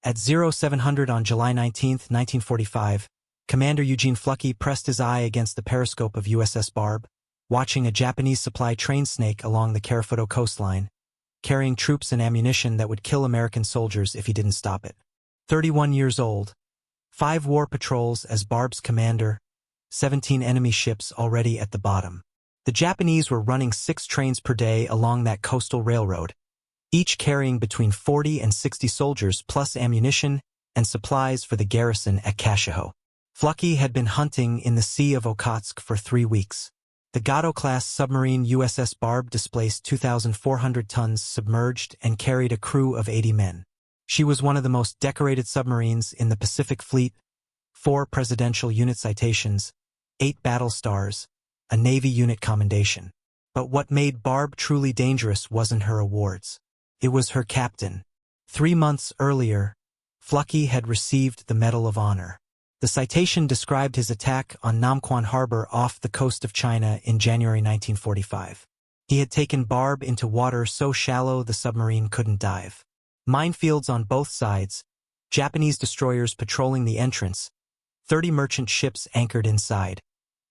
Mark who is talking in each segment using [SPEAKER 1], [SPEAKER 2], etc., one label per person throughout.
[SPEAKER 1] At 0700 on July 19, 1945, Commander Eugene Fluckey pressed his eye against the periscope of USS Barb, watching a Japanese supply train snake along the Karafuto coastline, carrying troops and ammunition that would kill American soldiers if he didn't stop it. 31 years old, 5 war patrols as Barb's commander, 17 enemy ships already at the bottom. The Japanese were running 6 trains per day along that coastal railroad, each carrying between 40 and 60 soldiers plus ammunition and supplies for the garrison at Karafuto. Fluckey had been hunting in the Sea of Okhotsk for 3 weeks. The Gato-class submarine USS Barb displaced 2,400 tons submerged and carried a crew of 80 men. She was one of the most decorated submarines in the Pacific Fleet, 4 Presidential Unit citations, 8 battle stars, a Navy unit commendation. But what made Barb truly dangerous wasn't her awards. It was her captain. 3 months earlier, Fluckey had received the Medal of Honor. The citation described his attack on Namquan Harbor off the coast of China in January 1945. He had taken Barb into water so shallow the submarine couldn't dive. Minefields on both sides, Japanese destroyers patrolling the entrance, 30 merchant ships anchored inside,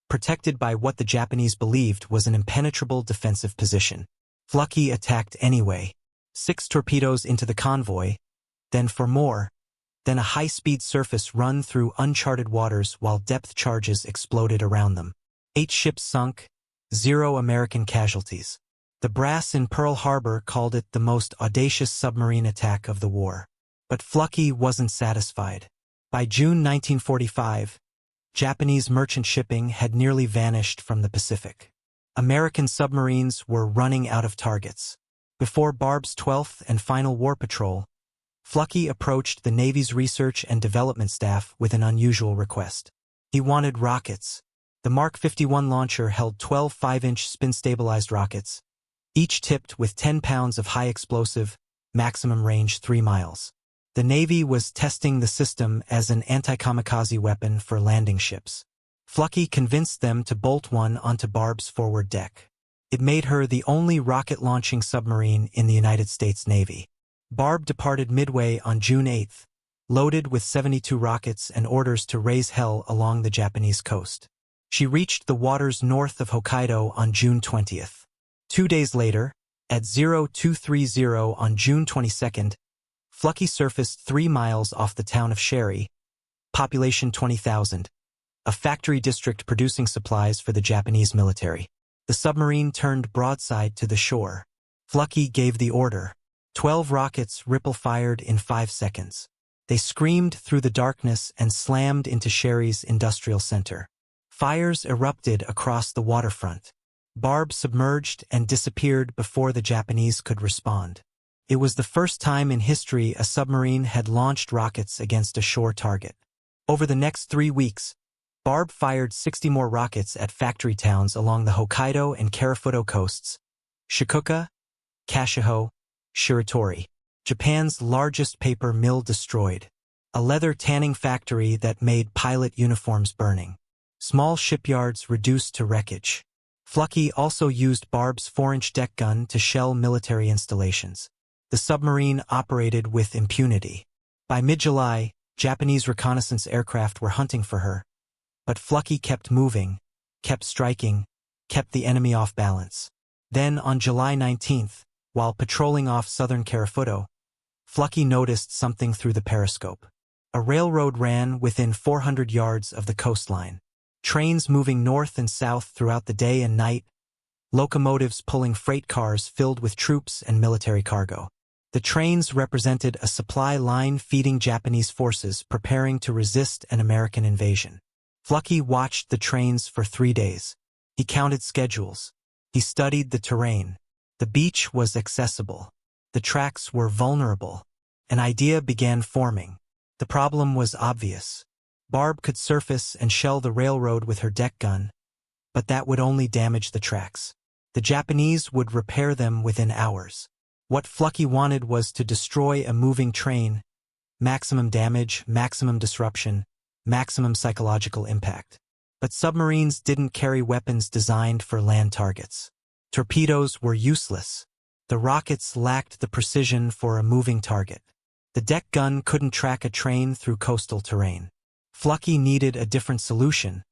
[SPEAKER 1] protected by what the Japanese believed was an impenetrable defensive position. Fluckey attacked anyway. 6 torpedoes into the convoy, then 4 more, then a high-speed surface run through uncharted waters while depth charges exploded around them. 8 ships sunk, 0 American casualties. The brass in Pearl Harbor called it the most audacious submarine attack of the war. But Fluckey wasn't satisfied. By June 1945, Japanese merchant shipping had nearly vanished from the Pacific. American submarines were running out of targets. Before Barb's 12th and final war patrol, Fluckey approached the Navy's research and development staff with an unusual request. He wanted rockets. The Mark 51 launcher held 12 5-inch spin-stabilized rockets, each tipped with 10 pounds of high-explosive, maximum range 3 miles. The Navy was testing the system as an anti-kamikaze weapon for landing ships. Fluckey convinced them to bolt one onto Barb's forward deck. It made her the only rocket-launching submarine in the United States Navy. Barb departed Midway on June 8, loaded with 72 rockets and orders to raise hell along the Japanese coast. She reached the waters north of Hokkaido on June 20. 2 days later, at 0230 on June 22, Fluckey surfaced 3 miles off the town of Sherry, population 20,000, a factory district producing supplies for the Japanese military. The submarine turned broadside to the shore. Fluckey gave the order. 12 rockets ripple-fired in 5 seconds. They screamed through the darkness and slammed into Sherry's industrial center. Fires erupted across the waterfront. Barb submerged and disappeared before the Japanese could respond. It was the first time in history a submarine had launched rockets against a shore target. Over the next 3 weeks, Barb fired 60 more rockets at factory towns along the Hokkaido and Karafuto coasts, Shikoku, Kashio, Shiratori. Japan's largest paper mill destroyed. A leather tanning factory that made pilot uniforms burning. Small shipyards reduced to wreckage. Fluckey also used Barb's 4-inch deck gun to shell military installations. The submarine operated with impunity. By mid-July, Japanese reconnaissance aircraft were hunting for her. But Fluckey kept moving, kept striking, kept the enemy off balance. Then, on July 19th, while patrolling off southern Karafuto, Fluckey noticed something through the periscope. A railroad ran within 400 yards of the coastline. Trains moving north and south throughout the day and night, locomotives pulling freight cars filled with troops and military cargo. The trains represented a supply line feeding Japanese forces preparing to resist an American invasion. Fluckey watched the trains for 3 days. He counted schedules. He studied the terrain. The beach was accessible. The tracks were vulnerable. An idea began forming. The problem was obvious. Barb could surface and shell the railroad with her deck gun, but that would only damage the tracks. The Japanese would repair them within hours. What Fluckey wanted was to destroy a moving train. Maximum damage, maximum disruption, maximum psychological impact. But submarines didn't carry weapons designed for land targets. Torpedoes were useless. The rockets lacked the precision for a moving target. The deck gun couldn't track a train through coastal terrain. Fluckey needed a different solution,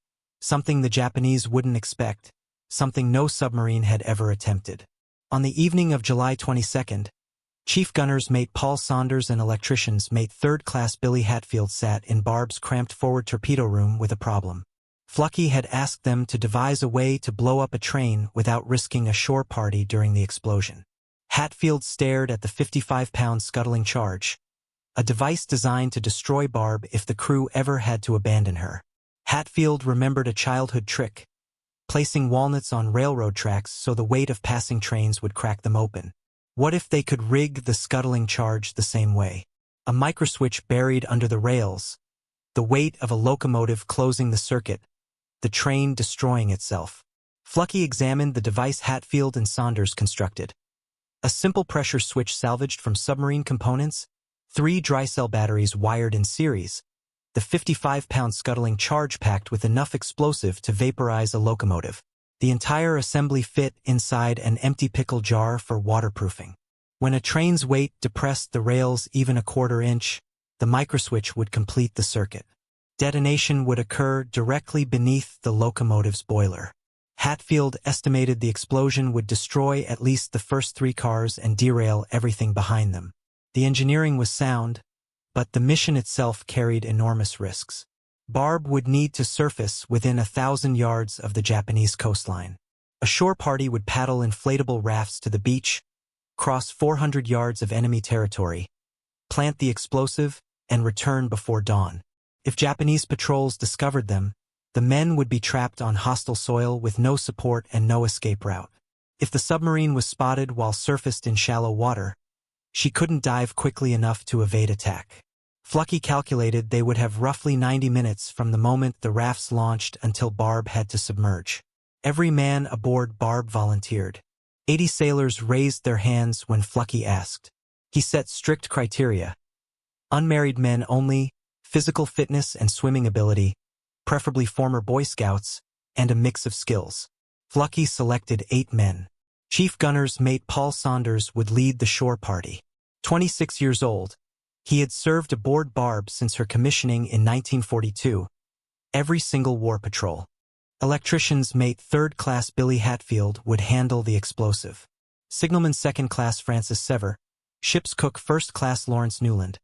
[SPEAKER 1] something the Japanese wouldn't expect, something no submarine had ever attempted. On the evening of July 22nd, Chief Gunner's Mate Paul Saunders and Electrician's Mate Third Class Billy Hatfield sat in Barb's cramped forward torpedo room with a problem. Fluckey had asked them to devise a way to blow up a train without risking a shore party during the explosion. Hatfield stared at the 55-pound scuttling charge, a device designed to destroy Barb if the crew ever had to abandon her. Hatfield remembered a childhood trick, placing walnuts on railroad tracks so the weight of passing trains would crack them open. What if they could rig the scuttling charge the same way? A microswitch buried under the rails, the weight of a locomotive closing the circuit, the train destroying itself. Fluckey examined the device Hatfield and Saunders constructed. A simple pressure switch salvaged from submarine components, 3 dry cell batteries wired in series, the 55-pound scuttling charge packed with enough explosive to vaporize a locomotive. The entire assembly fit inside an empty pickle jar for waterproofing. When a train's weight depressed the rails even a quarter inch, the microswitch would complete the circuit. Detonation would occur directly beneath the locomotive's boiler. Hatfield estimated the explosion would destroy at least the first 3 cars and derail everything behind them. The engineering was sound, but the mission itself carried enormous risks. Barb would need to surface within 1,000 yards of the Japanese coastline. A shore party would paddle inflatable rafts to the beach, cross 400 yards of enemy territory, plant the explosive, and return before dawn. If Japanese patrols discovered them, the men would be trapped on hostile soil with no support and no escape route. If the submarine was spotted while surfaced in shallow water, she couldn't dive quickly enough to evade attack. Fluckey calculated they would have roughly 90 minutes from the moment the rafts launched until Barb had to submerge. Every man aboard Barb volunteered. 80 sailors raised their hands when Fluckey asked. He set strict criteria. Unmarried men only, physical fitness and swimming ability, preferably former Boy Scouts, and a mix of skills. Fluckey selected 8 men. Chief Gunner's Mate Paul Saunders would lead the shore party. 26 years old, he had served aboard Barb since her commissioning in 1942, every single war patrol. Electrician's Mate Third Class Billy Hatfield would handle the explosive. Signalman Second Class Francis Sever, Ship's Cook First Class Lawrence Newland,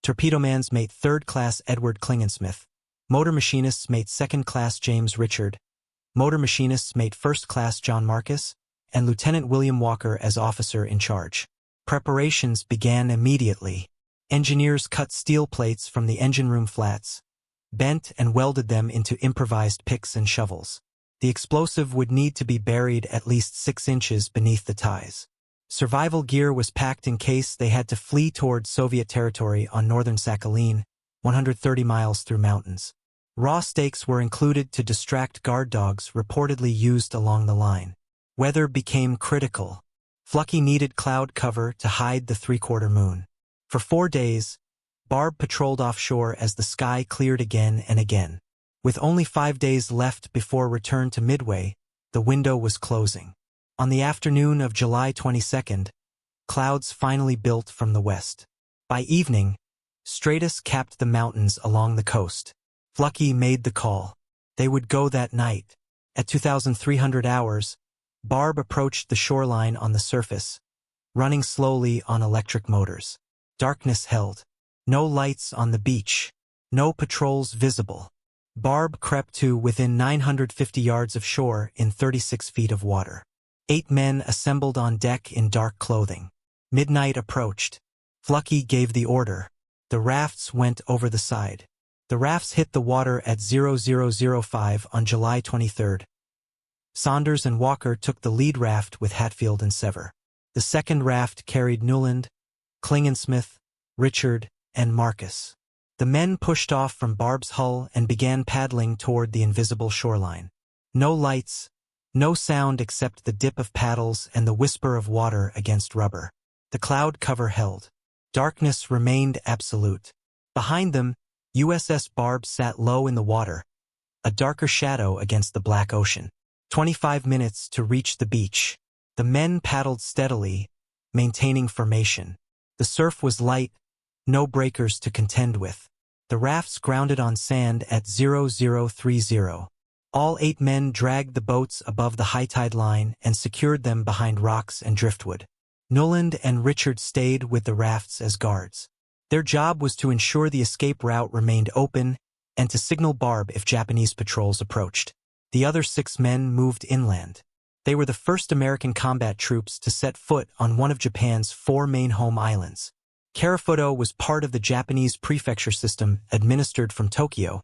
[SPEAKER 1] Torpedoman's Mate Third Class Edward Klingensmith, Motor Machinist's Mate Second Class James Richard, Motor Machinist's Mate First Class John Marcus, and Lieutenant William Walker as officer in charge. Preparations began immediately. Engineers cut steel plates from the engine room flats, bent and welded them into improvised picks and shovels. The explosive would need to be buried at least 6 inches beneath the ties. Survival gear was packed in case they had to flee toward Soviet territory on northern Sakhalin, 130 miles through mountains. Raw steaks were included to distract guard dogs reportedly used along the line. Weather became critical. Fluckey needed cloud cover to hide the 3/4 moon. For 4 days, Barb patrolled offshore as the sky cleared again and again. With only 5 days left before return to Midway, the window was closing. On the afternoon of July 22nd, clouds finally built from the west. By evening, stratus capped the mountains along the coast. Fluckey made the call. They would go that night. At 2,300 hours, Barb approached the shoreline on the surface, running slowly on electric motors. Darkness held. No lights on the beach. No patrols visible. Barb crept to within 950 yards of shore in 36 feet of water. 8 men assembled on deck in dark clothing. Midnight approached. Fluckey gave the order. The rafts went over the side. The rafts hit the water at 0005 on July 23rd. Saunders and Walker took the lead raft with Hatfield and Sever. The second raft carried Newland, Klingensmith, Richard, and Marcus. The men pushed off from Barb's hull and began paddling toward the invisible shoreline. No lights, no sound except the dip of paddles and the whisper of water against rubber. The cloud cover held. Darkness remained absolute. Behind them, USS Barb sat low in the water, a darker shadow against the black ocean. 25 minutes to reach the beach. The men paddled steadily, maintaining formation. The surf was light, no breakers to contend with. The rafts grounded on sand at 0030. All 8 men dragged the boats above the high tide line and secured them behind rocks and driftwood. Nuland and Richard stayed with the rafts as guards. Their job was to ensure the escape route remained open and to signal Barb if Japanese patrols approached. The other 6 men moved inland. They were the first American combat troops to set foot on one of Japan's 4 main home islands. Karafuto was part of the Japanese prefecture system administered from Tokyo,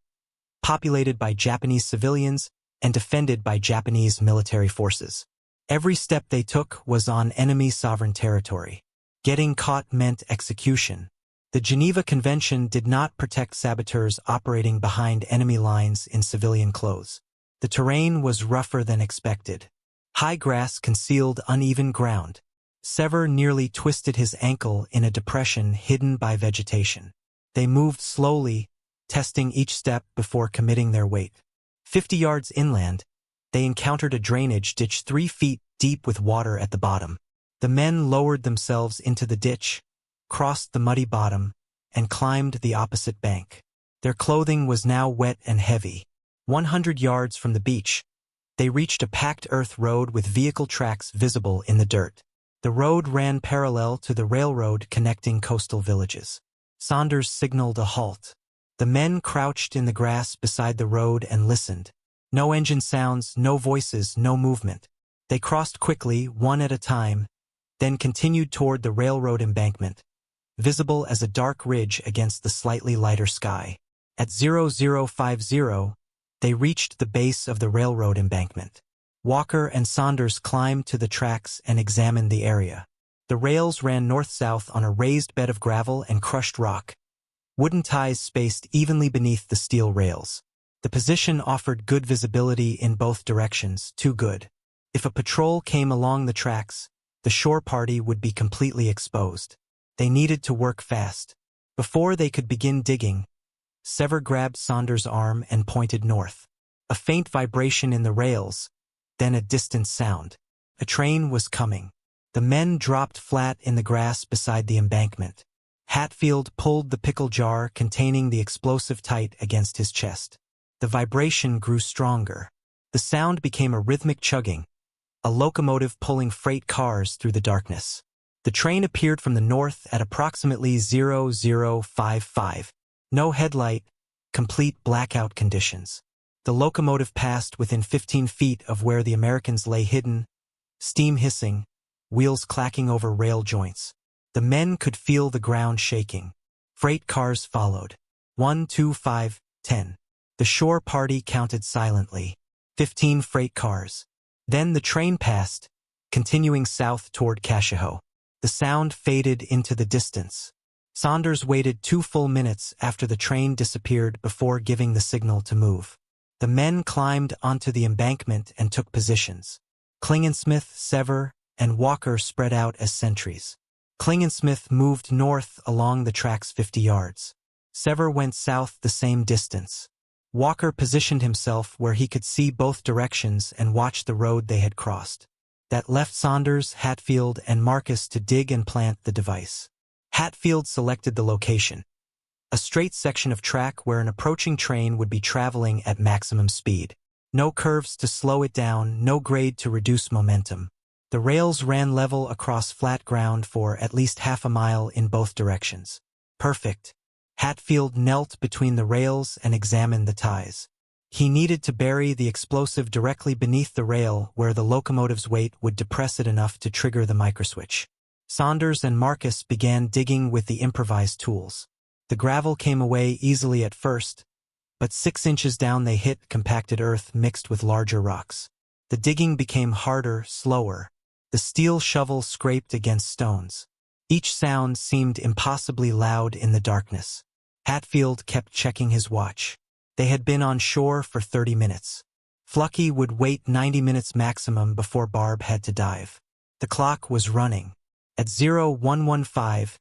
[SPEAKER 1] populated by Japanese civilians and defended by Japanese military forces. Every step they took was on enemy sovereign territory. Getting caught meant execution. The Geneva Convention did not protect saboteurs operating behind enemy lines in civilian clothes. The terrain was rougher than expected. High grass concealed uneven ground. Sever nearly twisted his ankle in a depression hidden by vegetation. They moved slowly, testing each step before committing their weight. 50 yards inland, they encountered a drainage ditch 3 feet deep with water at the bottom. The men lowered themselves into the ditch, crossed the muddy bottom, and climbed the opposite bank. Their clothing was now wet and heavy. 100 yards from the beach, they reached a packed earth road with vehicle tracks visible in the dirt. The road ran parallel to the railroad connecting coastal villages. Saunders signaled a halt. The men crouched in the grass beside the road and listened. No engine sounds, no voices, no movement. They crossed quickly, one at a time, then continued toward the railroad embankment, visible as a dark ridge against the slightly lighter sky. At 0050, they reached the base of the railroad embankment. Walker and Saunders climbed to the tracks and examined the area. The rails ran north-south on a raised bed of gravel and crushed rock. Wooden ties spaced evenly beneath the steel rails. The position offered good visibility in both directions, too good. If a patrol came along the tracks, the shore party would be completely exposed. They needed to work fast. Before they could begin digging, Sever grabbed Saunders' arm and pointed north. A faint vibration in the rails, then a distant sound. A train was coming. The men dropped flat in the grass beside the embankment. Hatfield pulled the pickle jar containing the explosive tight against his chest. The vibration grew stronger. The sound became a rhythmic chugging, a locomotive pulling freight cars through the darkness. The train appeared from the north at approximately 0055. No headlight, complete blackout conditions. The locomotive passed within 15 feet of where the Americans lay hidden, steam hissing, wheels clacking over rail joints. The men could feel the ground shaking. Freight cars followed. 1, 2, 5, 10. The shore party counted silently. 15 freight cars. Then the train passed, continuing south toward Kashiho. The sound faded into the distance. Saunders waited 2 full minutes after the train disappeared before giving the signal to move. The men climbed onto the embankment and took positions. Klingensmith, Sever, and Walker spread out as sentries. Klingensmith moved north along the tracks 50 yards. Sever went south the same distance. Walker positioned himself where he could see both directions and watch the road they had crossed. That left Saunders, Hatfield, and Marcus to dig and plant the device. Hatfield selected the location. A straight section of track where an approaching train would be traveling at maximum speed. No curves to slow it down, no grade to reduce momentum. The rails ran level across flat ground for at least half a mile in both directions. Perfect. Hatfield knelt between the rails and examined the ties. He needed to bury the explosive directly beneath the rail where the locomotive's weight would depress it enough to trigger the microswitch. Saunders and Marcus began digging with the improvised tools. The gravel came away easily at first, but 6 inches down they hit compacted earth mixed with larger rocks. The digging became harder, slower. The steel shovel scraped against stones. Each sound seemed impossibly loud in the darkness. Hatfield kept checking his watch. They had been on shore for 30 minutes. Fluckey would wait 90 minutes maximum before Barb had to dive. The clock was running. At 0115,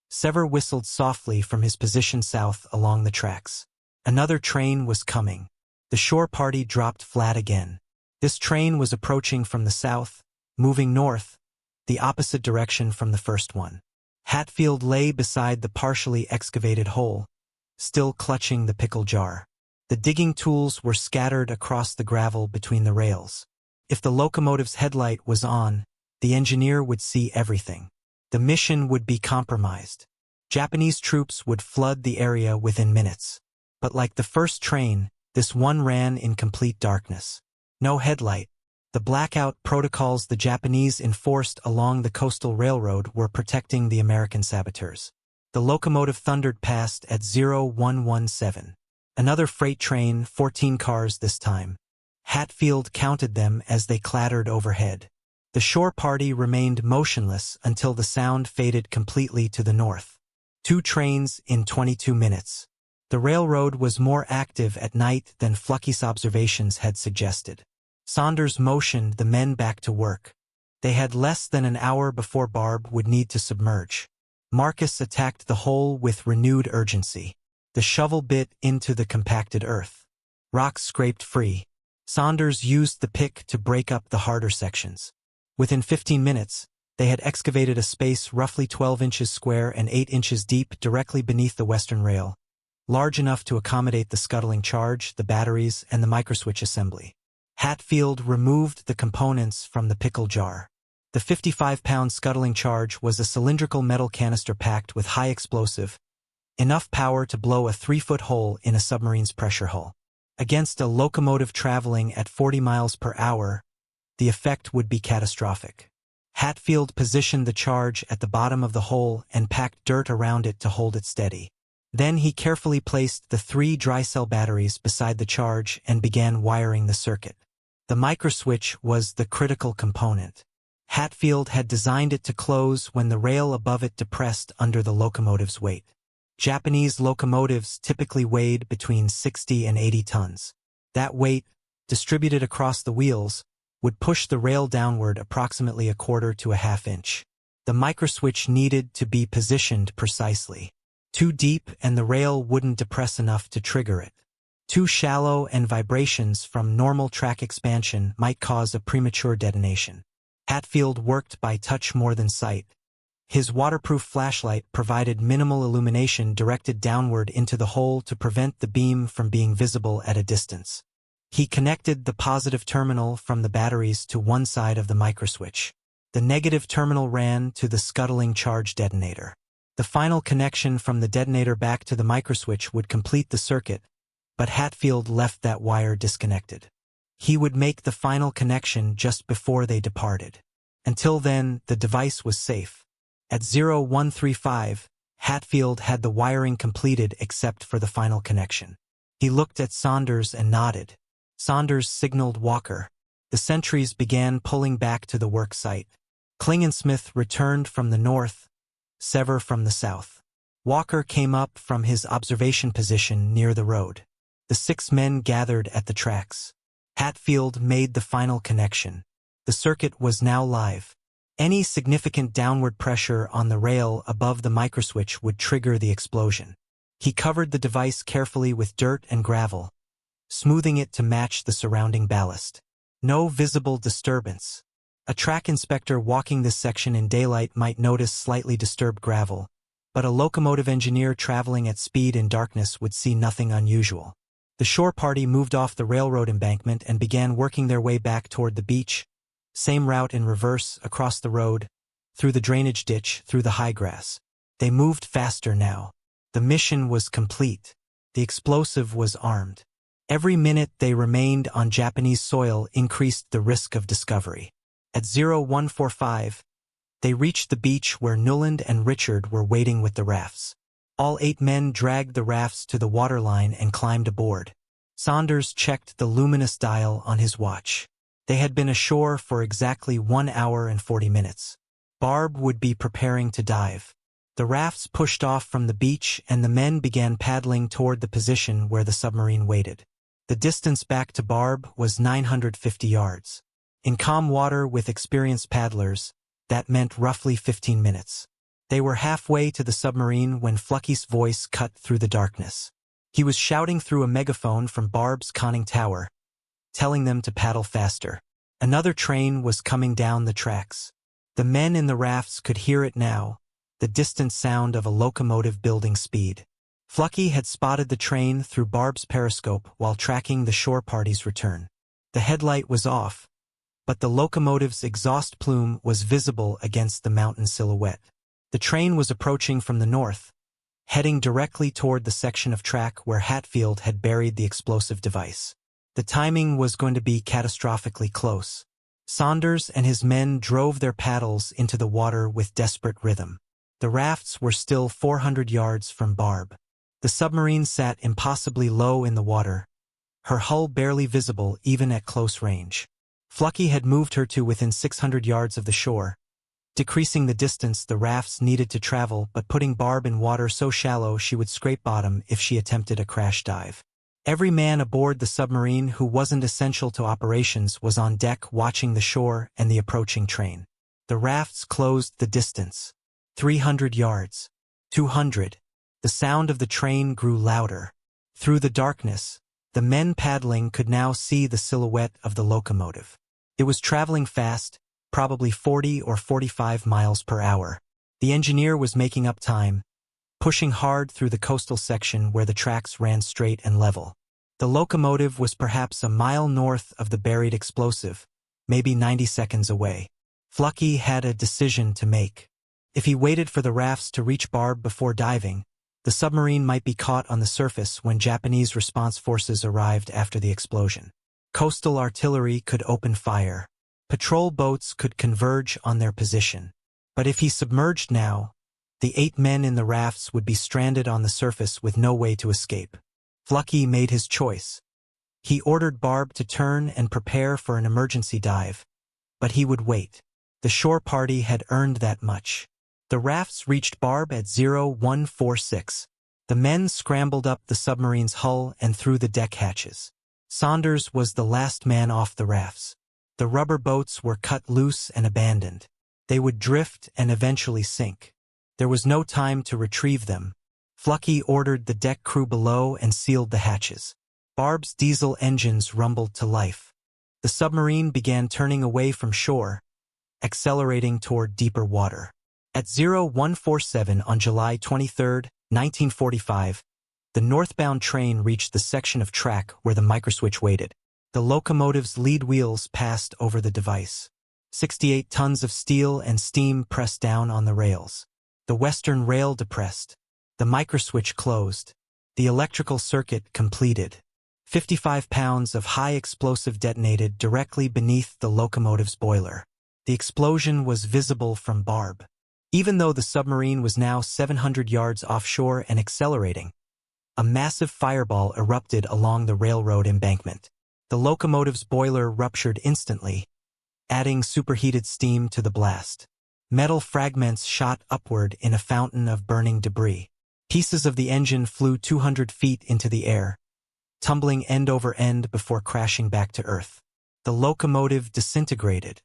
[SPEAKER 1] Sever whistled softly from his position south along the tracks. Another train was coming. The shore party dropped flat again. This train was approaching from the south, moving north, the opposite direction from the first one. Hatfield lay beside the partially excavated hole, still clutching the pickle jar. The digging tools were scattered across the gravel between the rails. If the locomotive's headlight was on, the engineer would see everything. The mission would be compromised. Japanese troops would flood the area within minutes. But like the first train, this one ran in complete darkness. No headlight. The blackout protocols the Japanese enforced along the coastal railroad were protecting the American saboteurs. The locomotive thundered past at 0117. Another freight train, 14 cars this time. Hatfield counted them as they clattered overhead. The shore party remained motionless until the sound faded completely to the north. 2 trains in 22 minutes. The railroad was more active at night than Fluckey's observations had suggested. Saunders motioned the men back to work. They had less than an hour before Barb would need to submerge. Marcus attacked the hole with renewed urgency. The shovel bit into the compacted earth. Rocks scraped free. Saunders used the pick to break up the harder sections. Within 15 minutes, they had excavated a space roughly 12 inches square and 8 inches deep directly beneath the western rail, large enough to accommodate the scuttling charge, the batteries, and the microswitch assembly. Hatfield removed the components from the pickle jar. The 55-pound scuttling charge was a cylindrical metal canister packed with high explosive, enough power to blow a 3-foot hole in a submarine's pressure hull. Against a locomotive traveling at 40 miles per hour, the effect would be catastrophic. Hatfield positioned the charge at the bottom of the hole and packed dirt around it to hold it steady. Then he carefully placed the 3 dry cell batteries beside the charge and began wiring the circuit. The microswitch was the critical component. Hatfield had designed it to close when the rail above it depressed under the locomotive's weight. Japanese locomotives typically weighed between 60 and 80 tons. That weight, distributed across the wheels, would push the rail downward approximately 1/4 to 1/2 inch. The microswitch needed to be positioned precisely. Too deep and the rail wouldn't depress enough to trigger it. Too shallow and vibrations from normal track expansion might cause a premature detonation. Hatfield worked by touch more than sight. His waterproof flashlight provided minimal illumination directed downward into the hole to prevent the beam from being visible at a distance. He connected the positive terminal from the batteries to one side of the microswitch. The negative terminal ran to the scuttling charge detonator. The final connection from the detonator back to the microswitch would complete the circuit, but Hatfield left that wire disconnected. He would make the final connection just before they departed. Until then, the device was safe. At 0135, Hatfield had the wiring completed except for the final connection. He looked at Saunders and nodded. Saunders signaled Walker. The sentries began pulling back to the work site. Klingensmith returned from the north, Sever from the south. Walker came up from his observation position near the road. The 6 men gathered at the tracks. Hatfield made the final connection. The circuit was now live. Any significant downward pressure on the rail above the microswitch would trigger the explosion. He covered the device carefully with dirt and gravel, smoothing it to match the surrounding ballast. No visible disturbance. A track inspector walking this section in daylight might notice slightly disturbed gravel, but a locomotive engineer traveling at speed in darkness would see nothing unusual. The shore party moved off the railroad embankment and began working their way back toward the beach. Same route in reverse, across the road, through the drainage ditch, through the high grass. They moved faster now. The mission was complete. The explosive was armed. Every minute they remained on Japanese soil increased the risk of discovery. At 0145, they reached the beach where Newland and Richard were waiting with the rafts. All 8 men dragged the rafts to the waterline and climbed aboard. Saunders checked the luminous dial on his watch. They had been ashore for exactly 1 hour and 40 minutes. Barb would be preparing to dive. The rafts pushed off from the beach and the men began paddling toward the position where the submarine waited. The distance back to Barb was 950 yards. In calm water with experienced paddlers, that meant roughly 15 minutes. They were halfway to the submarine when Fluckey's voice cut through the darkness. He was shouting through a megaphone from Barb's conning tower, telling them to paddle faster. Another train was coming down the tracks. The men in the rafts could hear it now. the distant sound of a locomotive building speed. Fluckey had spotted the train through Barb's periscope while tracking the shore party's return. The headlight was off, but the locomotive's exhaust plume was visible against the mountain silhouette. The train was approaching from the north, heading directly toward the section of track where Hatfield had buried the explosive device. The timing was going to be catastrophically close. Saunders and his men drove their paddles into the water with desperate rhythm. The rafts were still 400 yards from Barb. The submarine sat impossibly low in the water, her hull barely visible even at close range. Fluckey had moved her to within 600 yards of the shore, decreasing the distance the rafts needed to travel but putting Barb in water so shallow she would scrape bottom if she attempted a crash dive. Every man aboard the submarine who wasn't essential to operations was on deck watching the shore and the approaching train. The rafts closed the distance. 300 yards. 200. The sound of the train grew louder. Through the darkness, the men paddling could now see the silhouette of the locomotive. It was traveling fast, probably 40 or 45 miles per hour. The engineer was making up time, pushing hard through the coastal section where the tracks ran straight and level. The locomotive was perhaps a mile north of the buried explosive, maybe 90 seconds away. Fluckey had a decision to make. If he waited for the rafts to reach Barb before diving, the submarine might be caught on the surface when Japanese response forces arrived after the explosion. Coastal artillery could open fire. Patrol boats could converge on their position. But if he submerged now, the 8 men in the rafts would be stranded on the surface with no way to escape. Fluckey made his choice. He ordered Barb to turn and prepare for an emergency dive. But he would wait. The shore party had earned that much. The rafts reached Barb at 0146. The men scrambled up the submarine's hull and through the deck hatches. Saunders was the last man off the rafts. The rubber boats were cut loose and abandoned. They would drift and eventually sink. There was no time to retrieve them. Fluckey ordered the deck crew below and sealed the hatches. Barb's diesel engines rumbled to life. The submarine began turning away from shore, accelerating toward deeper water. At 0147 on July 23, 1945, the northbound train reached the section of track where the microswitch waited. The locomotive's lead wheels passed over the device. 68 tons of steel and steam pressed down on the rails. The western rail depressed. The microswitch closed. The electrical circuit completed. 55 pounds of high explosive detonated directly beneath the locomotive's boiler. The explosion was visible from Barb. Even though the submarine was now 700 yards offshore and accelerating, a massive fireball erupted along the railroad embankment. The locomotive's boiler ruptured instantly, adding superheated steam to the blast. Metal fragments shot upward in a fountain of burning debris. Pieces of the engine flew 200 feet into the air, tumbling end over end before crashing back to Earth. The locomotive disintegrated.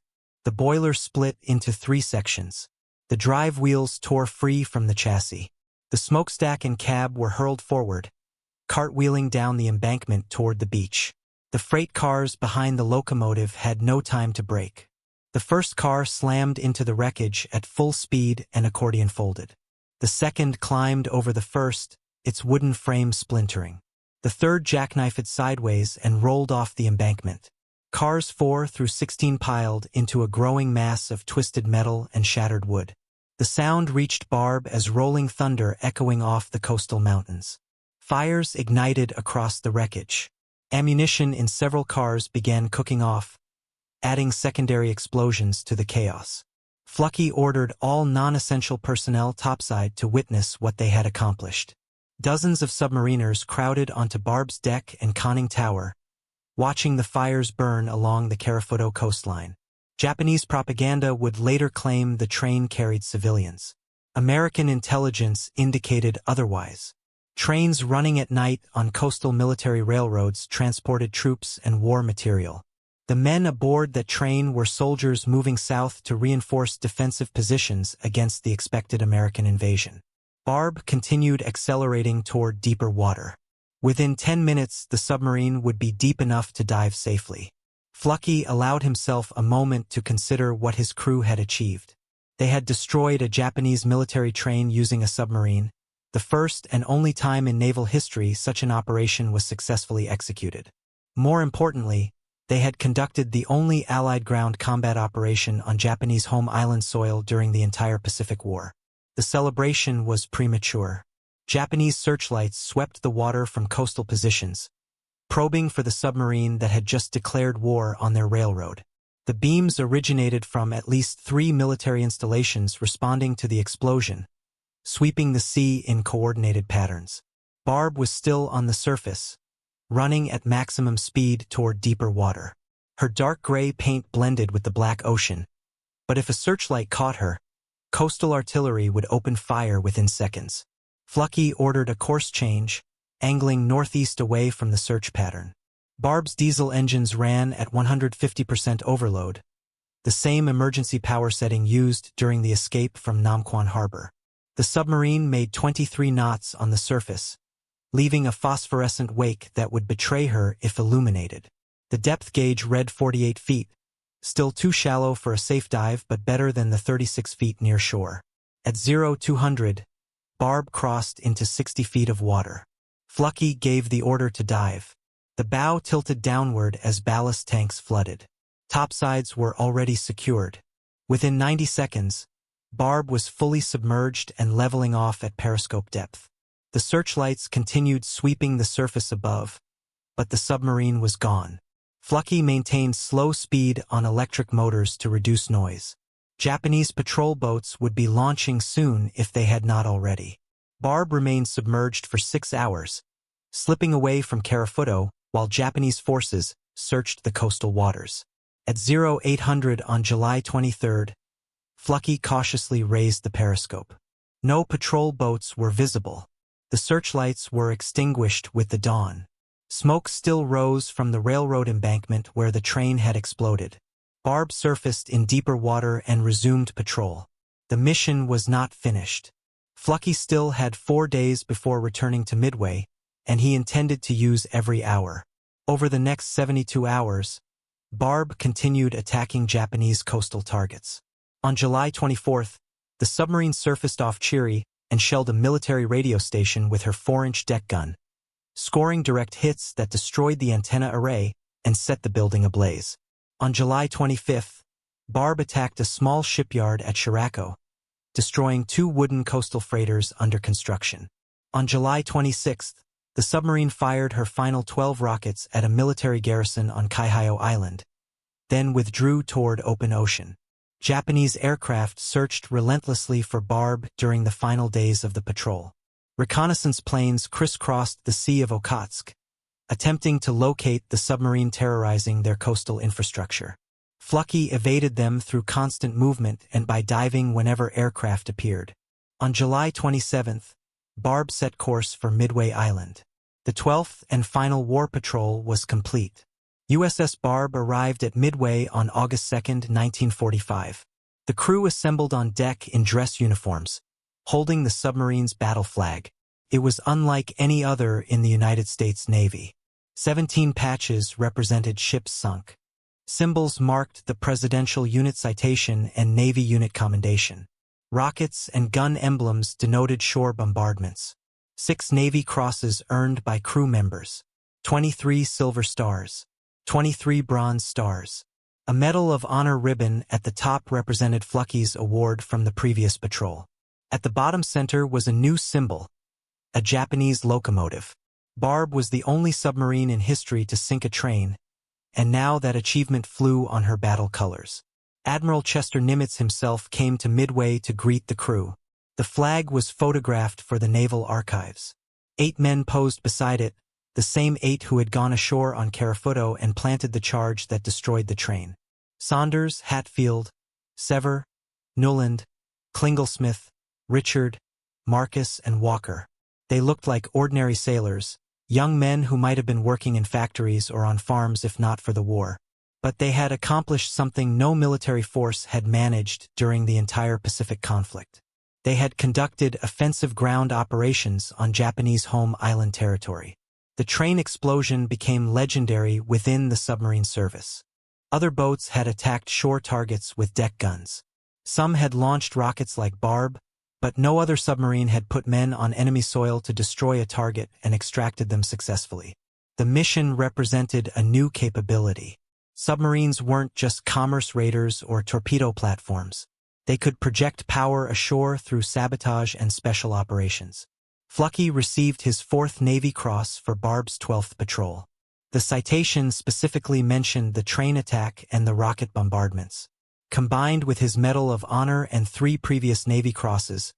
[SPEAKER 1] The boiler split into 3 sections. The drive wheels tore free from the chassis. The smokestack and cab were hurled forward, cartwheeling down the embankment toward the beach. The freight cars behind the locomotive had no time to brake. The first car slammed into the wreckage at full speed and accordion folded. The second climbed over the first, its wooden frame splintering. The third jackknifed sideways and rolled off the embankment. Cars 4 through 16 piled into a growing mass of twisted metal and shattered wood. The sound reached Barb as rolling thunder echoing off the coastal mountains. Fires ignited across the wreckage. Ammunition in several cars began cooking off, adding secondary explosions to the chaos. Fluckey ordered all non-essential personnel topside to witness what they had accomplished. Dozens of submariners crowded onto Barb's deck and conning tower, watching the fires burn along the Karafuto coastline. Japanese propaganda would later claim the train carried civilians. American intelligence indicated otherwise. Trains running at night on coastal military railroads transported troops and war material. The men aboard that train were soldiers moving south to reinforce defensive positions against the expected American invasion. Barb continued accelerating toward deeper water. Within 10 minutes, the submarine would be deep enough to dive safely. Fluckey allowed himself a moment to consider what his crew had achieved. They had destroyed a Japanese military train using a submarine, the first and only time in naval history such an operation was successfully executed. More importantly, they had conducted the only Allied ground combat operation on Japanese home island soil during the entire Pacific War. The celebration was premature. Japanese searchlights swept the water from coastal positions, probing for the submarine that had just declared war on their railroad. The beams originated from at least 3 military installations responding to the explosion, sweeping the sea in coordinated patterns. Barb was still on the surface, running at maximum speed toward deeper water. Her dark gray paint blended with the black ocean, but if a searchlight caught her, coastal artillery would open fire within seconds. Fluckey ordered a course change, angling northeast away from the search pattern. Barb's diesel engines ran at 150% overload, the same emergency power setting used during the escape from Namquan Harbor. The submarine made 23 knots on the surface, leaving a phosphorescent wake that would betray her if illuminated. The depth gauge read 48 feet, still too shallow for a safe dive but better than the 36 feet near shore. At 0200, Barb crossed into 60 feet of water. Fluckey gave the order to dive. The bow tilted downward as ballast tanks flooded. Topsides were already secured. Within 90 seconds, Barb was fully submerged and leveling off at periscope depth. The searchlights continued sweeping the surface above, but the submarine was gone. Fluckey maintained slow speed on electric motors to reduce noise. Japanese patrol boats would be launching soon if they had not already. Barb remained submerged for 6 hours, slipping away from Karafuto while Japanese forces searched the coastal waters. At 0800 on July 23, Fluckey cautiously raised the periscope. No patrol boats were visible. The searchlights were extinguished with the dawn. Smoke still rose from the railroad embankment where the train had exploded. Barb surfaced in deeper water and resumed patrol. The mission was not finished. Fluckey still had 4 days before returning to Midway, and he intended to use every hour. Over the next 72 hours, Barb continued attacking Japanese coastal targets. On July 24, the submarine surfaced off Chiri and shelled a military radio station with her 4-inch deck gun, scoring direct hits that destroyed the antenna array and set the building ablaze. On July 25, Barb attacked a small shipyard at Shirako, destroying 2 wooden coastal freighters under construction. On July 26, the submarine fired her final 12 rockets at a military garrison on Kaihio Island, then withdrew toward open ocean. Japanese aircraft searched relentlessly for Barb during the final days of the patrol. Reconnaissance planes crisscrossed the Sea of Okhotsk, attempting to locate the submarine terrorizing their coastal infrastructure. Fluckey evaded them through constant movement and by diving whenever aircraft appeared. On July 27, Barb set course for Midway Island. The 12th and final war patrol was complete. USS Barb arrived at Midway on August 2, 1945. The crew assembled on deck in dress uniforms, holding the submarine's battle flag. It was unlike any other in the United States Navy. 17 patches represented ships sunk. Symbols marked the Presidential Unit Citation and Navy Unit Commendation. Rockets and gun emblems denoted shore bombardments. 6 Navy crosses earned by crew members. 23 silver stars. 23 bronze stars. A Medal of Honor ribbon at the top represented Fluckey's award from the previous patrol. At the bottom center was a new symbol, a Japanese locomotive. Barb was the only submarine in history to sink a train, and now that achievement flew on her battle colors. Admiral Chester Nimitz himself came to Midway to greet the crew. The flag was photographed for the Naval Archives. 8 men posed beside it, the same 8 who had gone ashore on Karafuto and planted the charge that destroyed the train. Saunders, Hatfield, Sever, Newland, Klingelsmith, Richard, Marcus, and Walker. They looked like ordinary sailors, young men who might have been working in factories or on farms if not for the war. But they had accomplished something no military force had managed during the entire Pacific conflict. They had conducted offensive ground operations on Japanese home island territory. The train explosion became legendary within the submarine service. Other boats had attacked shore targets with deck guns. Some had launched rockets like Barb, but no other submarine had put men on enemy soil to destroy a target and extracted them successfully. The mission represented a new capability. Submarines weren't just commerce raiders or torpedo platforms. They could project power ashore through sabotage and special operations. Fluckey received his 4th Navy Cross for Barb's 12th patrol. The citation specifically mentioned the train attack and the rocket bombardments. Combined with his Medal of Honor and 3 previous Navy Crosses,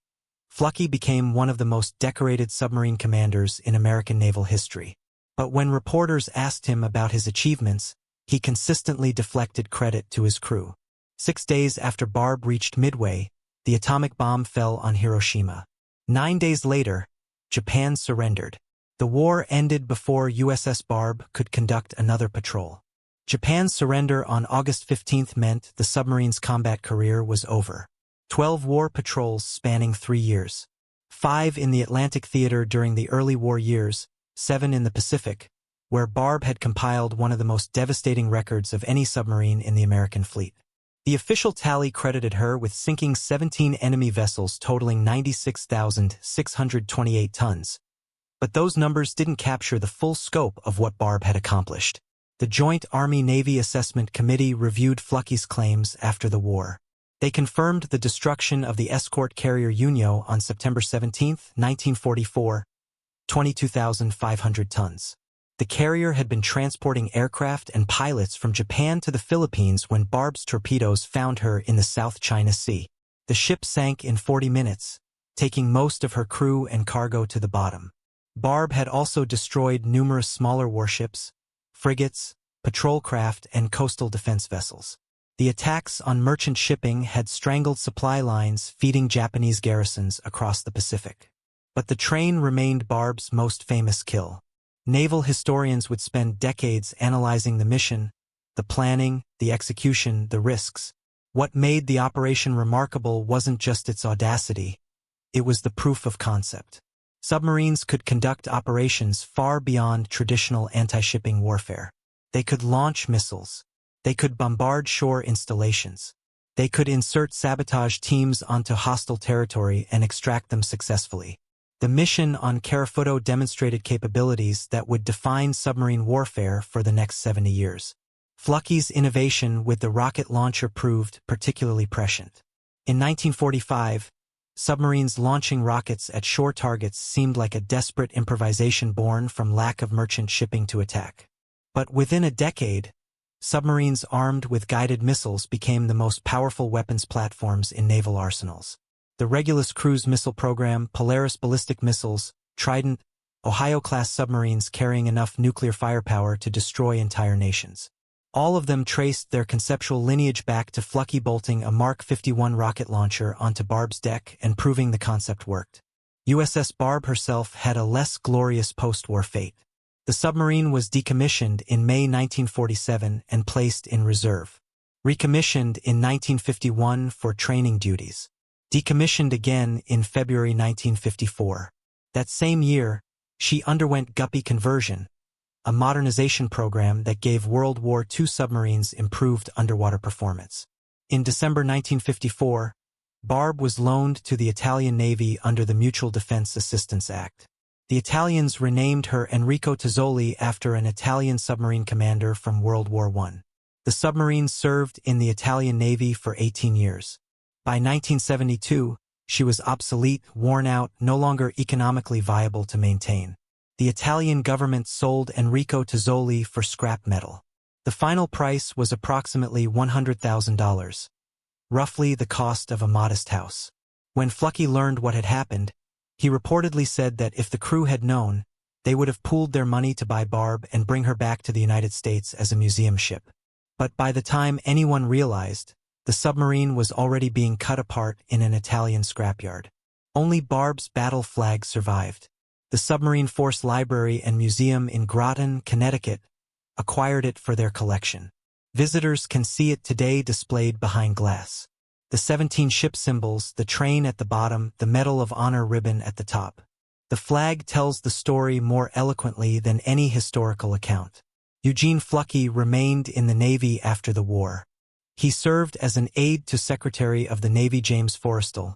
[SPEAKER 1] Fluckey became one of the most decorated submarine commanders in American naval history. But when reporters asked him about his achievements, he consistently deflected credit to his crew. 6 days after Barb reached Midway, the atomic bomb fell on Hiroshima. 9 days later, Japan surrendered. The war ended before USS Barb could conduct another patrol. Japan's surrender on August 15 meant the submarine's combat career was over. 12 war patrols spanning 3 years. 5 in the Atlantic theater during the early war years, 7 in the Pacific, where Barb had compiled one of the most devastating records of any submarine in the American fleet. The official tally credited her with sinking 17 enemy vessels totaling 96,628 tons. But those numbers didn't capture the full scope of what Barb had accomplished. The Joint Army-Navy Assessment Committee reviewed Fluckey's claims after the war. They confirmed the destruction of the escort carrier Unio on September 17, 1944, 22,500 tons. The carrier had been transporting aircraft and pilots from Japan to the Philippines when Barb's torpedoes found her in the South China Sea. The ship sank in 40 minutes, taking most of her crew and cargo to the bottom. Barb had also destroyed numerous smaller warships, frigates, patrol craft, and coastal defense vessels. The attacks on merchant shipping had strangled supply lines feeding Japanese garrisons across the Pacific. But the train remained Barb's most famous kill. Naval historians would spend decades analyzing the mission, the planning, the execution, the risks. What made the operation remarkable wasn't just its audacity, it was the proof of concept. Submarines could conduct operations far beyond traditional anti-shipping warfare. They could launch missiles. They could bombard shore installations. They could insert sabotage teams onto hostile territory and extract them successfully. The mission on Karafuto demonstrated capabilities that would define submarine warfare for the next 70 years. Fluckey's innovation with the rocket launcher proved particularly prescient. In 1945, submarines launching rockets at shore targets seemed like a desperate improvisation born from lack of merchant shipping to attack. But within a decade, submarines armed with guided missiles became the most powerful weapons platforms in naval arsenals. The Regulus cruise missile program, Polaris ballistic missiles, Trident, Ohio-class submarines carrying enough nuclear firepower to destroy entire nations. All of them traced their conceptual lineage back to Fluckey bolting a Mark 51 rocket launcher onto Barb's deck and proving the concept worked. USS Barb herself had a less glorious post-war fate. The submarine was decommissioned in May 1947 and placed in reserve. Recommissioned in 1951 for training duties. Decommissioned again in February 1954. That same year, she underwent Guppy conversion, a modernization program that gave World War II submarines improved underwater performance. In December 1954, Barb was loaned to the Italian Navy under the Mutual Defense Assistance Act. The Italians renamed her Enrico Tozzoli after an Italian submarine commander from World War I. The submarine served in the Italian Navy for 18 years. By 1972, she was obsolete, worn out, no longer economically viable to maintain. The Italian government sold Enrico Tozzoli for scrap metal. The final price was approximately $100,000, roughly the cost of a modest house. When Fluckey learned what had happened, he reportedly said that if the crew had known, they would have pooled their money to buy Barb and bring her back to the United States as a museum ship. But by the time anyone realized, the submarine was already being cut apart in an Italian scrapyard. Only Barb's battle flag survived. The Submarine Force Library and Museum in Groton, Connecticut, acquired it for their collection. Visitors can see it today displayed behind glass. The 17 ship symbols, the train at the bottom, the Medal of Honor ribbon at the top. The flag tells the story more eloquently than any historical account. Eugene Fluckey remained in the Navy after the war. He served as an aide to Secretary of the Navy James Forrestal,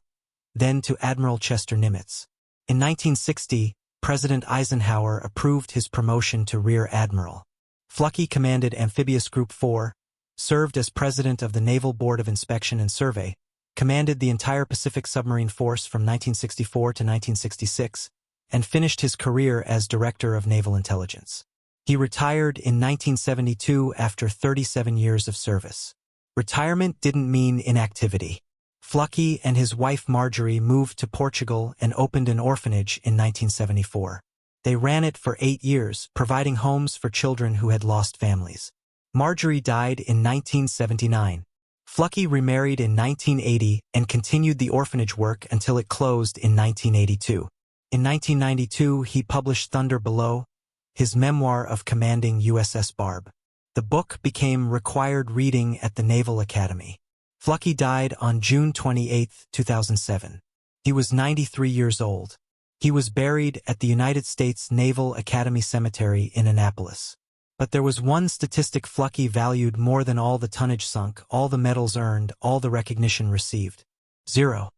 [SPEAKER 1] then to Admiral Chester Nimitz. In 1960, President Eisenhower approved his promotion to Rear Admiral. Fluckey commanded Amphibious Group 4, served as President of the Naval Board of Inspection and Survey, commanded the entire Pacific Submarine Force from 1964 to 1966, and finished his career as Director of Naval Intelligence. He retired in 1972 after 37 years of service. Retirement didn't mean inactivity. Fluckey and his wife Marjorie moved to Portugal and opened an orphanage in 1974. They ran it for 8 years, providing homes for children who had lost families. Marjorie died in 1979. Fluckey remarried in 1980 and continued the orphanage work until it closed in 1982. In 1992, he published Thunder Below, his memoir of commanding USS Barb. The book became required reading at the Naval Academy. Fluckey died on June 28, 2007. He was 93 years old. He was buried at the United States Naval Academy Cemetery in Annapolis. But there was one statistic Fluckey valued more than all the tonnage sunk, all the medals earned, all the recognition received. 0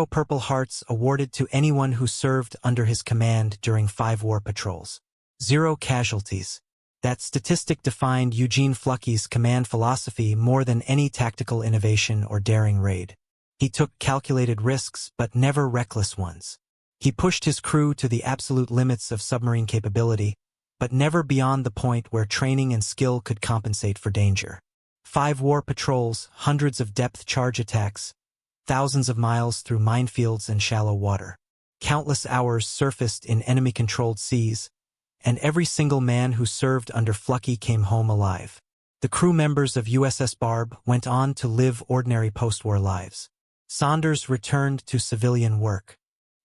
[SPEAKER 1] Purple Hearts awarded to anyone who served under his command during 5 war patrols. 0 casualties. That statistic defined Eugene Fluckey's command philosophy more than any tactical innovation or daring raid. He took calculated risks, but never reckless ones. He pushed his crew to the absolute limits of submarine capability, but never beyond the point where training and skill could compensate for danger. 5 war patrols, hundreds of depth charge attacks, thousands of miles through minefields and shallow water. Countless hours surfaced in enemy-controlled seas, and every single man who served under Fluckey came home alive. The crew members of USS Barb went on to live ordinary post-war lives. Saunders returned to civilian work.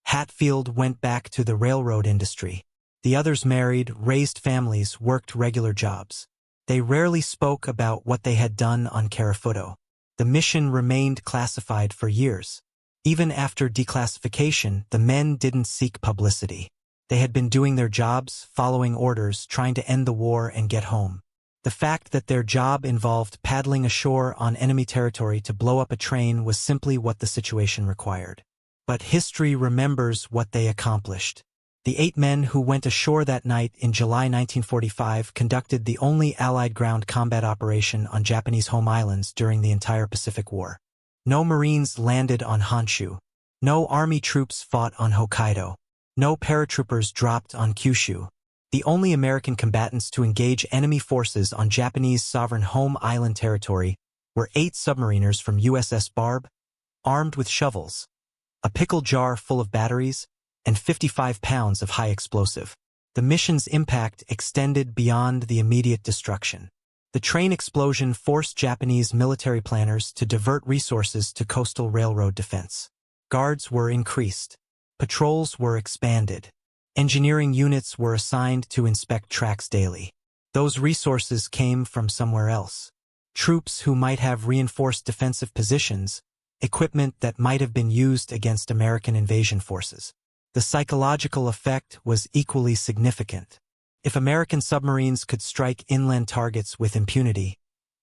[SPEAKER 1] Hatfield went back to the railroad industry. The others married, raised families, worked regular jobs. They rarely spoke about what they had done on Karafuto. The mission remained classified for years. Even after declassification, the men didn't seek publicity. They had been doing their jobs, following orders, trying to end the war and get home. The fact that their job involved paddling ashore on enemy territory to blow up a train was simply what the situation required. But history remembers what they accomplished. The 8 men who went ashore that night in July 1945 conducted the only Allied ground combat operation on Japanese home islands during the entire Pacific War. No Marines landed on Honshu. No Army troops fought on Hokkaido. No paratroopers dropped on Kyushu. The only American combatants to engage enemy forces on Japanese sovereign home island territory were 8 submariners from USS Barb, armed with shovels, a pickle jar full of batteries, and 55 pounds of high explosive. The mission's impact extended beyond the immediate destruction. The train explosion forced Japanese military planners to divert resources to coastal railroad defense. Guards were increased. Patrols were expanded. Engineering units were assigned to inspect tracks daily. Those resources came from somewhere else. Troops who might have reinforced defensive positions, equipment that might have been used against American invasion forces. The psychological effect was equally significant. If American submarines could strike inland targets with impunity,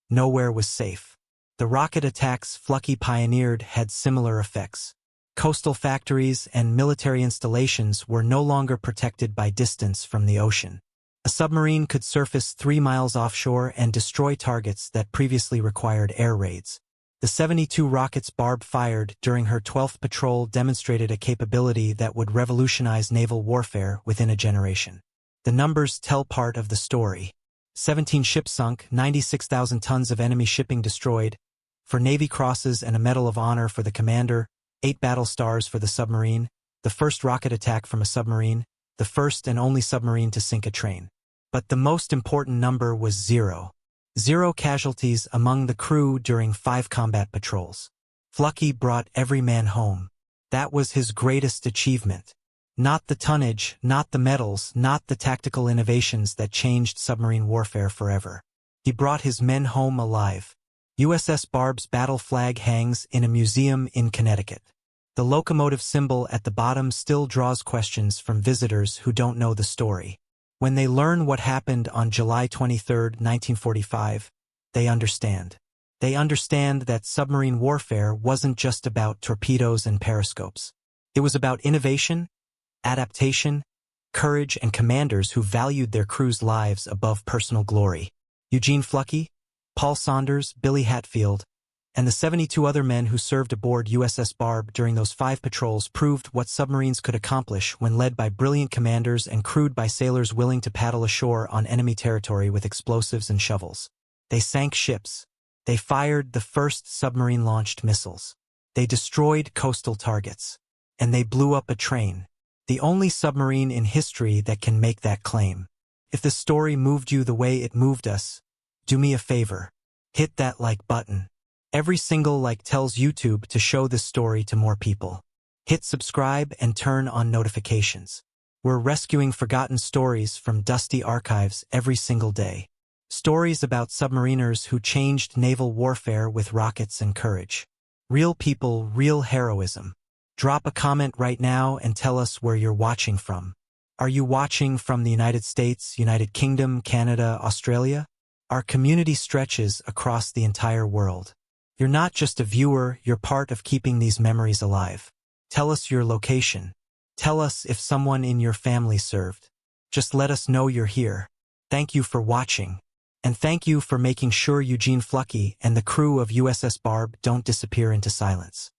[SPEAKER 1] nowhere was safe. The rocket attacks Fluckey pioneered had similar effects. Coastal factories and military installations were no longer protected by distance from the ocean. A submarine could surface 3 miles offshore and destroy targets that previously required air raids. The 72 rockets Barb fired during her 12th patrol demonstrated a capability that would revolutionize naval warfare within a generation. The numbers tell part of the story. 17 ships sunk, 96,000 tons of enemy shipping destroyed, 4 Navy Crosses and a Medal of Honor for the commander, 8 battle stars for the submarine, the first rocket attack from a submarine, the first and only submarine to sink a train. But the most important number was 0. 0 casualties among the crew during 5 combat patrols. Fluckey brought every man home. That was his greatest achievement. Not the tonnage, not the medals, not the tactical innovations that changed submarine warfare forever. He brought his men home alive. USS Barb's battle flag hangs in a museum in Connecticut. The locomotive symbol at the bottom still draws questions from visitors who don't know the story. When they learn what happened on July 23, 1945, they understand. They understand that submarine warfare wasn't just about torpedoes and periscopes. It was about innovation, adaptation, courage, and commanders who valued their crew's lives above personal glory. Eugene Fluckey, Paul Saunders, Billy Hatfield, and the 72 other men who served aboard USS Barb during those 5 patrols proved what submarines could accomplish when led by brilliant commanders and crewed by sailors willing to paddle ashore on enemy territory with explosives and shovels. They sank ships. They fired the first submarine-launched missiles. They destroyed coastal targets. And they blew up a train. The only submarine in history that can make that claim. If the story moved you the way it moved us, do me a favor. Hit that like button. Every single like tells YouTube to show this story to more people. Hit subscribe and turn on notifications. We're rescuing forgotten stories from dusty archives every single day. Stories about submariners who changed naval warfare with rockets and courage. Real people, real heroism. Drop a comment right now and tell us where you're watching from. Are you watching from the United States, United Kingdom, Canada, Australia? Our community stretches across the entire world. You're not just a viewer, you're part of keeping these memories alive. Tell us your location. Tell us if someone in your family served. Just let us know you're here. Thank you for watching. And thank you for making sure Eugene Fluckey and the crew of USS Barb don't disappear into silence.